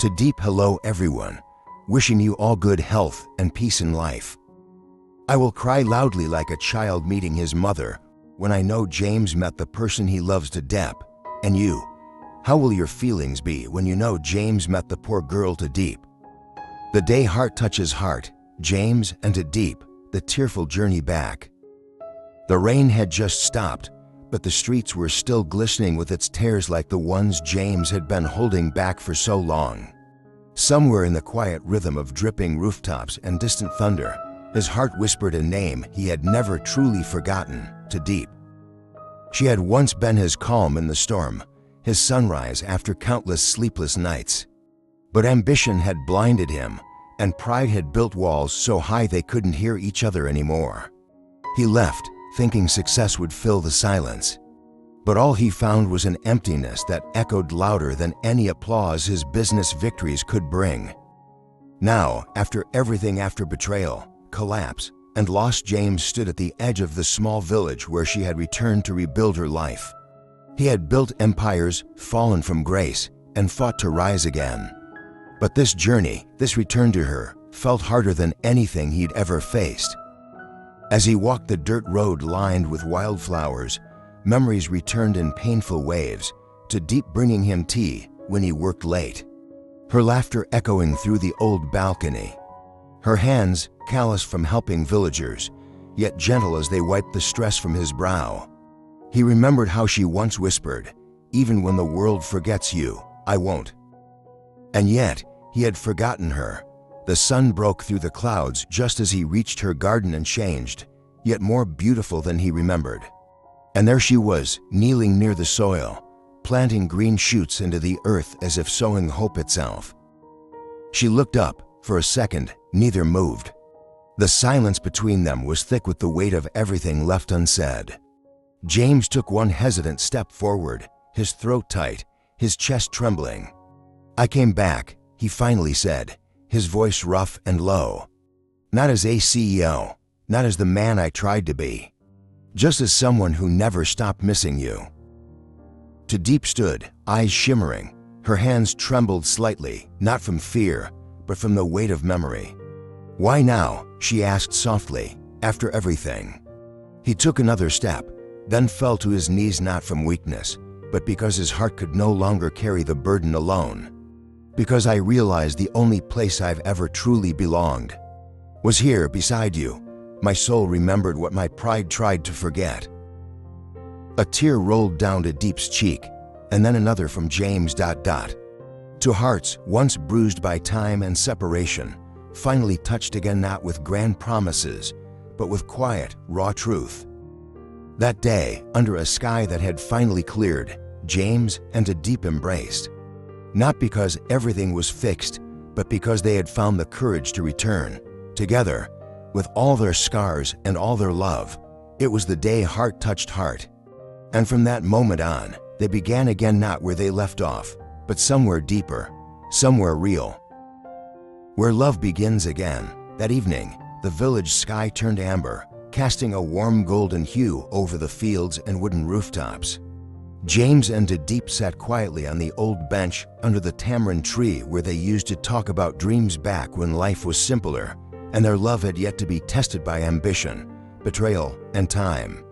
Tu Diep, hello everyone, wishing you all good health and peace in life. I will cry loudly like a child meeting his mother when I know James met the person he loves. Tu Diep. And you, how will your feelings be when you know James met the poor girl Tu Diep? The day heart touches heart, James and Tu Diep, the tearful journey back. The rain had just stopped, but the streets were still glistening with its tears like the ones James had been holding back for so long. Somewhere in the quiet rhythm of dripping rooftops and distant thunder, his heart whispered a name he had never truly forgotten: Tu Diep. She had once been his calm in the storm, his sunrise after countless sleepless nights. But ambition had blinded him, and pride had built walls so high they couldn't hear each other anymore. He left, thinking success would fill the silence. But all he found was an emptiness that echoed louder than any applause his business victories could bring. Now, after everything, after betrayal, collapse, and loss, James stood at the edge of the small village where she had returned to rebuild her life. He had built empires, fallen from grace, and fought to rise again. But this journey, this return to her, felt harder than anything he'd ever faced. As he walked the dirt road lined with wildflowers, memories returned in painful waves, Tu Diep bringing him tea when he worked late, her laughter echoing through the old balcony, her hands callous from helping villagers, yet gentle as they wiped the stress from his brow. He remembered how she once whispered, "Even when the world forgets you, I won't." And yet, he had forgotten her. The sun broke through the clouds just as he reached her garden and changed, yet more beautiful than he remembered. And there she was, kneeling near the soil, planting green shoots into the earth as if sowing hope itself. She looked up. For a second, neither moved. The silence between them was thick with the weight of everything left unsaid. James took one hesitant step forward, his throat tight, his chest trembling. "I came back," he finally said, his voice rough and low. "Not as a CEO, not as the man I tried to be, just as someone who never stopped missing you." Tu Diep stood, eyes shimmering. Her hands trembled slightly, not from fear, but from the weight of memory. "Why now?" she asked softly, "after everything?" He took another step, then fell to his knees, not from weakness, but because his heart could no longer carry the burden alone. "Because I realized the only place I've ever truly belonged was here beside you." My soul remembered what my pride tried to forget. A tear rolled down Tu Diep's cheek, and then another from James. Two hearts, once bruised by time and separation, finally touched again, not with grand promises, but with quiet, raw truth. That day, under a sky that had finally cleared, James and Tu Diep embraced. Not because everything was fixed, but because they had found the courage to return, together, with all their scars and all their love. It was the day heart touched heart. And from that moment on, they began again, not where they left off, but somewhere deeper, somewhere real. Where love begins again. That evening, the village sky turned amber, casting a warm golden hue over the fields and wooden rooftops. James and Tu Diep sat quietly on the old bench under the tamarind tree where they used to talk about dreams back when life was simpler, and their love had yet to be tested by ambition, betrayal, and time.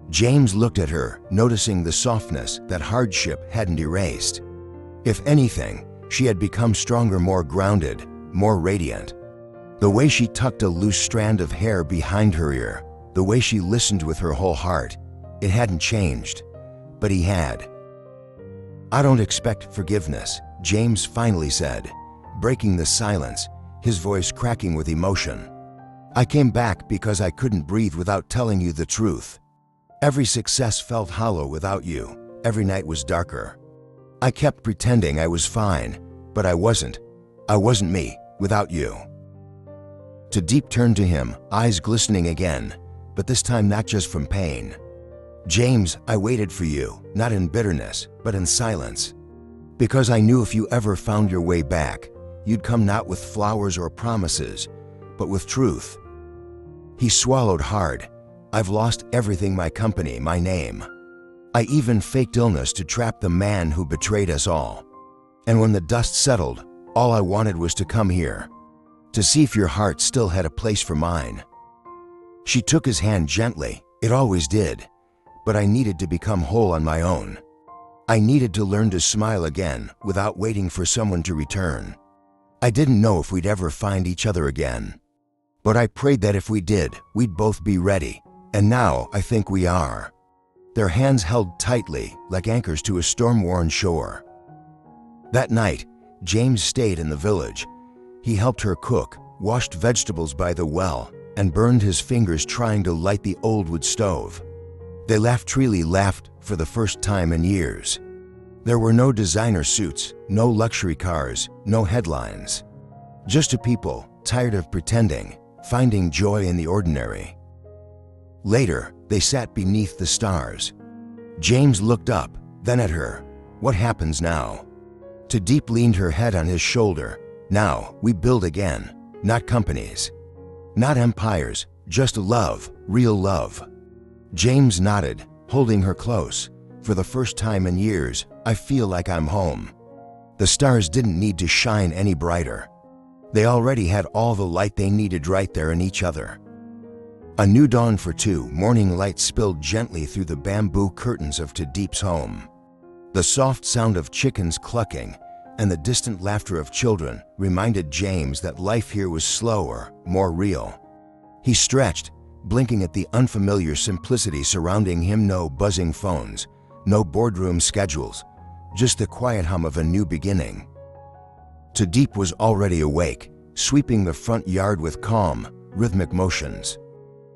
James looked at her, noticing the softness that hardship hadn't erased. If anything, she had become stronger, more grounded, more radiant. The way she tucked a loose strand of hair behind her ear, the way she listened with her whole heart, it hadn't changed, but he had. "I don't expect forgiveness," James finally said, breaking the silence, his voice cracking with emotion. "I came back because I couldn't breathe without telling you the truth. Every success felt hollow without you. Every night was darker. I kept pretending I was fine, but I wasn't. I wasn't me without you." Tu Diep turned to him, eyes glistening again, but this time not just from pain. "James, I waited for you, not in bitterness, but in silence. Because I knew if you ever found your way back, you'd come not with flowers or promises, but with truth." He swallowed hard. "I've lost everything, my company, my name. I even faked illness to trap the man who betrayed us all. And when the dust settled, all I wanted was to come here, to see if your heart still had a place for mine." She took his hand gently. It always did. But I needed to become whole on my own. I needed to learn to smile again without waiting for someone to return. I didn't know if we'd ever find each other again. But I prayed that if we did, we'd both be ready. And now I think we are. Their hands held tightly like anchors to a storm-worn shore. That night, James stayed in the village. He helped her cook, washed vegetables by the well, and burned his fingers trying to light the old wood stove. They truly laughed for the first time in years. There were no designer suits, no luxury cars, no headlines. Just a people tired of pretending, finding joy in the ordinary. Later, they sat beneath the stars. James looked up, then at her. "What happens now?" Tu Diep leaned her head on his shoulder. "Now, we build again, not companies. Not empires, just love, real love." James nodded, holding her close. "For the first time in years, I feel like I'm home." The stars didn't need to shine any brighter. They already had all the light they needed right there in each other. A new dawn for two. Morning light spilled gently through the bamboo curtains of Tu Diep's home. The soft sound of chickens clucking and the distant laughter of children reminded James that life here was slower, more real. He stretched, blinking at the unfamiliar simplicity surrounding him. No buzzing phones, no boardroom schedules, just the quiet hum of a new beginning. Tu Diep was already awake, sweeping the front yard with calm, rhythmic motions.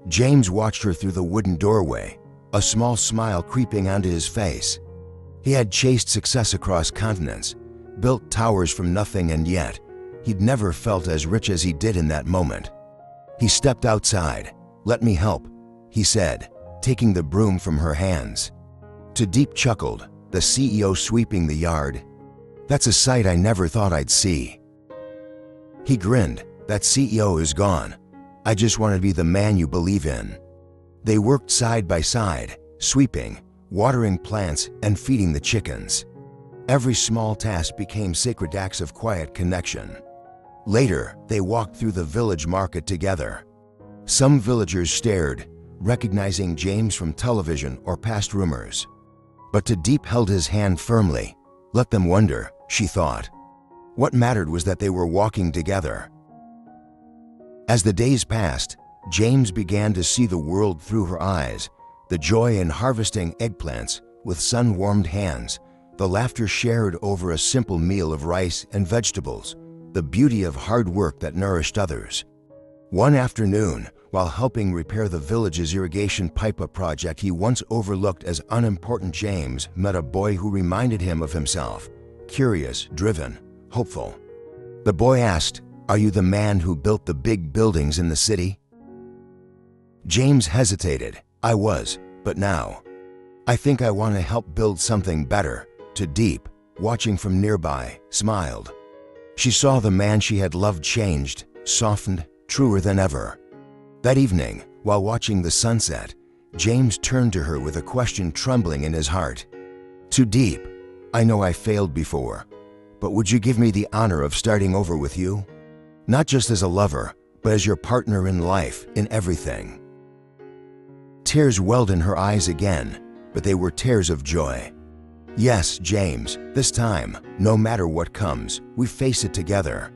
James watched her through the wooden doorway, a small smile creeping onto his face. He had chased success across continents, built towers from nothing, and yet he'd never felt as rich as he did in that moment. He stepped outside. "Let me help," he said, taking the broom from her hands. Tu Diep chuckled, "The CEO sweeping the yard? That's a sight I never thought I'd see." He grinned. "That CEO is gone. I just want to be the man you believe in." They worked side by side, sweeping, watering plants, and feeding the chickens. Every small task became sacred acts of quiet connection. Later, they walked through the village market together. Some villagers stared, recognizing James from television or past rumors. But Tu Diep held his hand firmly. Let them wonder, she thought. What mattered was that they were walking together. As the days passed, James began to see the world through her eyes, the joy in harvesting eggplants with sun-warmed hands, the laughter shared over a simple meal of rice and vegetables, the beauty of hard work that nourished others. One afternoon, while helping repair the village's irrigation pipe, a project he once overlooked as unimportant, James met a boy who reminded him of himself, curious, driven, hopeful. The boy asked, "Are you the man who built the big buildings in the city?" James hesitated. "I was, but now I think I want to help build something better." Tu Diep, watching from nearby, smiled. She saw the man she had loved changed, softened, truer than ever. That evening, while watching the sunset, James turned to her with a question trembling in his heart. "Tu Diep, I know I failed before, but would you give me the honor of starting over with you? Not just as a lover, but as your partner in life, in everything." Tears welled in her eyes again, but they were tears of joy. "Yes, James, this time, no matter what comes, we face it together."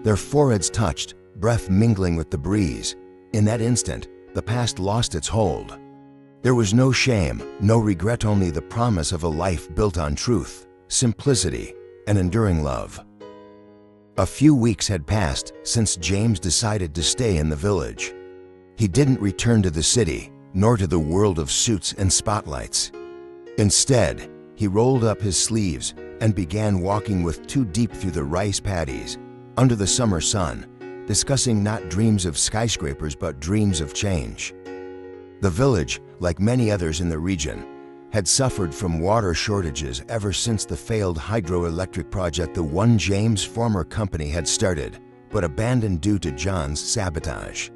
Their foreheads touched, breath mingling with the breeze. In that instant, the past lost its hold. There was no shame, no regret, only the promise of a life built on truth, simplicity, and enduring love. A few weeks had passed since James decided to stay in the village. He didn't return to the city, nor to the world of suits and spotlights. Instead, he rolled up his sleeves and began walking with Tu Diep through the rice paddies, under the summer sun, discussing not dreams of skyscrapers but dreams of change. The village, like many others in the region, had suffered from water shortages ever since the failed hydroelectric project, the one James' former company had started, but abandoned due to John's sabotage.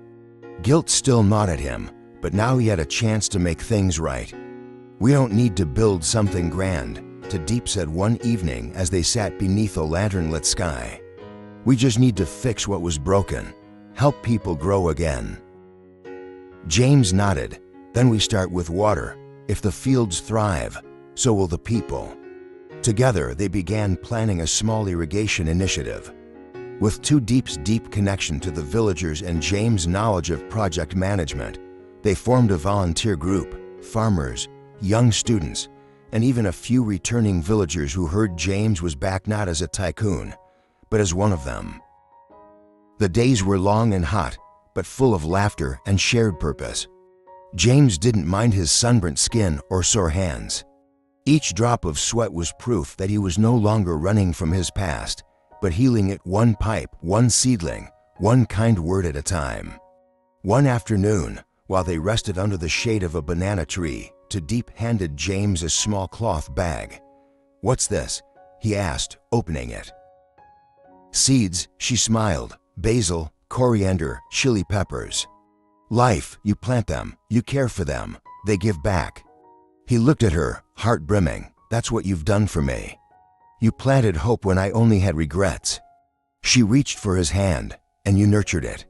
Guilt still gnawed at him, but now he had a chance to make things right. "We don't need to build something grand, Tu Diep said one evening as they sat beneath a lantern-lit sky. "We just need to fix what was broken, help people grow again." James nodded. "Then we start with water. If the fields thrive, so will the people." Together, they began planning a small irrigation initiative. With Tu Diep's deep connection to the villagers and James' knowledge of project management, they formed a volunteer group, farmers, young students, and even a few returning villagers who heard James was back not as a tycoon, but as one of them. The days were long and hot, but full of laughter and shared purpose. James didn't mind his sunburnt skin or sore hands. Each drop of sweat was proof that he was no longer running from his past, but healing it one pipe, one seedling, one kind word at a time. One afternoon, while they rested under the shade of a banana tree, Tu Diep handed James a small cloth bag. "What's this?" he asked, opening it. "Seeds," she smiled. "Basil, coriander, chili peppers. Life, you plant them, you care for them, they give back." He looked at her, heart brimming. "That's what you've done for me. You planted hope when I only had regrets." She reached for his hand, "And you nurtured it."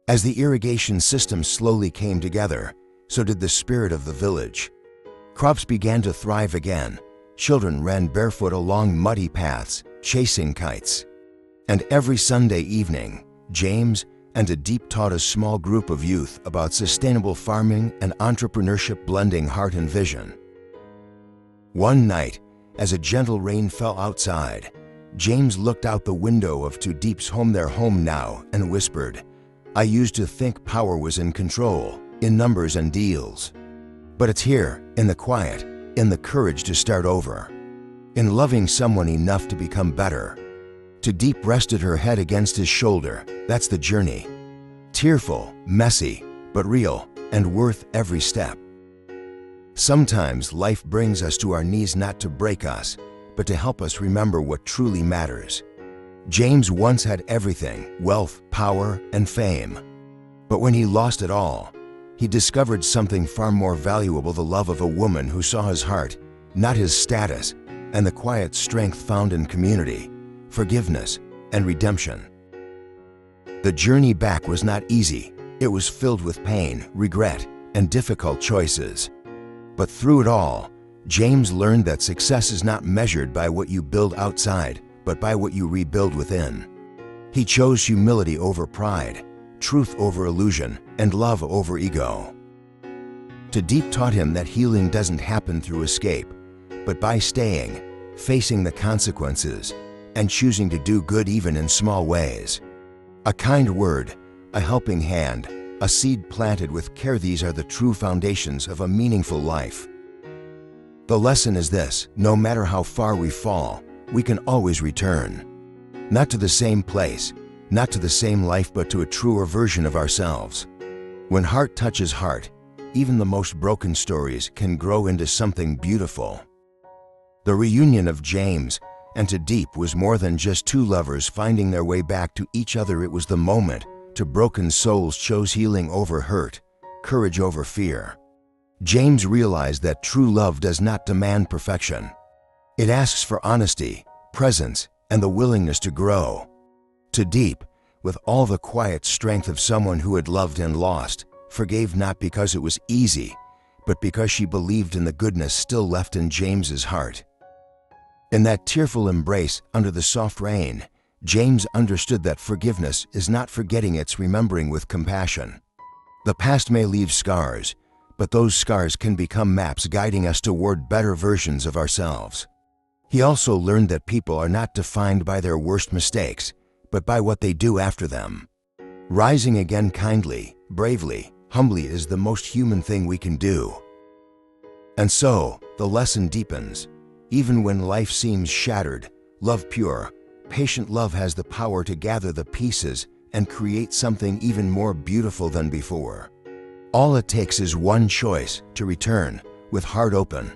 As the irrigation system slowly came together, so did the spirit of the village. Crops began to thrive again. Children ran barefoot along muddy paths, chasing kites. And every Sunday evening, James and Tu Diep taught a small group of youth about sustainable farming and entrepreneurship, blending heart and vision. One night, as a gentle rain fell outside, James looked out the window of Tu Diep's home, their home now, and whispered, "I used to think power was in control, in numbers and deals. But it's here, in the quiet, in the courage to start over, in loving someone enough to become better." Tu Diep rested her head against his shoulder. "That's the journey. Tearful, messy, but real, and worth every step." Sometimes life brings us to our knees not to break us, but to help us remember what truly matters. James once had everything: wealth, power, and fame. But when he lost it all, he discovered something far more valuable: the love of a woman who saw his heart, not his status, and the quiet strength found in community, forgiveness, and redemption. The journey back was not easy. It was filled with pain, regret, and difficult choices. But through it all, James learned that success is not measured by what you build outside, but by what you rebuild within. He chose humility over pride, truth over illusion, and love over ego. Tu Diep taught him that healing doesn't happen through escape, but by staying, facing the consequences, and choosing to do good even in small ways. A kind word, a helping hand, a seed planted with care, these are the true foundations of a meaningful life. The lesson is this: no matter how far we fall, we can always return. Not to the same place, not to the same life, but to a truer version of ourselves. When heart touches heart, even the most broken stories can grow into something beautiful. The reunion of James and Tu Diep was more than just two lovers finding their way back to each other. It was the moment two broken souls chose healing over hurt, courage over fear. James realized that true love does not demand perfection. It asks for honesty, presence, and the willingness to grow. Tu Diep, with all the quiet strength of someone who had loved and lost, forgave not because it was easy, but because she believed in the goodness still left in James's heart. In that tearful embrace under the soft rain, James understood that forgiveness is not forgetting, it's remembering with compassion. The past may leave scars, but those scars can become maps guiding us toward better versions of ourselves. He also learned that people are not defined by their worst mistakes, but by what they do after them. Rising again kindly, bravely, humbly is the most human thing we can do. And so, the lesson deepens. Even when life seems shattered, love pure, patient love has the power to gather the pieces and create something even more beautiful than before. All it takes is one choice: to return with heart open,